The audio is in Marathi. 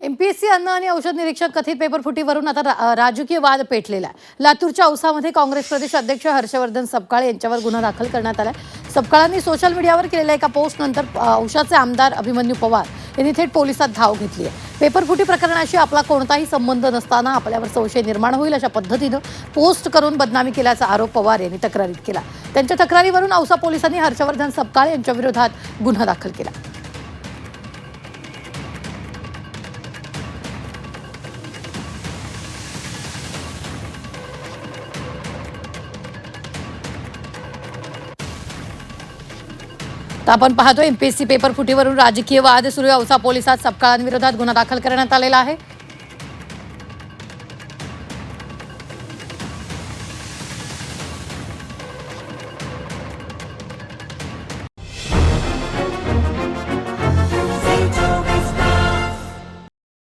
एमपीएससी अन्न आणि औषध निरीक्षक कथित पेपरफुटीवरून आता राजकीय वाद पेटलेला आहे। लातूरच्या औसामध्ये काँग्रेस प्रदेश अध्यक्ष हर्षवर्धन सपकाळ यांच्यावर गुन्हा दाखल करण्यात आला। सपकाळांनी सोशल मीडियावर केलेल्या एका पोस्टनंतर औसाचे आमदार अभिमन्यू पवार यांनी थेट पोलिसात धाव घेतली आहे। पेपरफुटी प्रकरणाशी आपला कोणताही संबंध नसताना आपल्यावर संशय निर्माण होईल अशा पद्धतीनं पोस्ट करून बदनामी केल्याचा आरोप पवार यांनी तक्रारीत केला। त्यांच्या तक्रारीवरून औसा पोलिसांनी हर्षवर्धन सपकाळ यांच्या विरोधात गुन्हा दाखल केला। तर आपण पाहतो एमपीएससी पेपर फुटीवरून राजकीय वाद सुरू आहे। औसा पोलिसात सपकाळांविरोधात गुन्हा दाखल करण्यात आलेला आहे।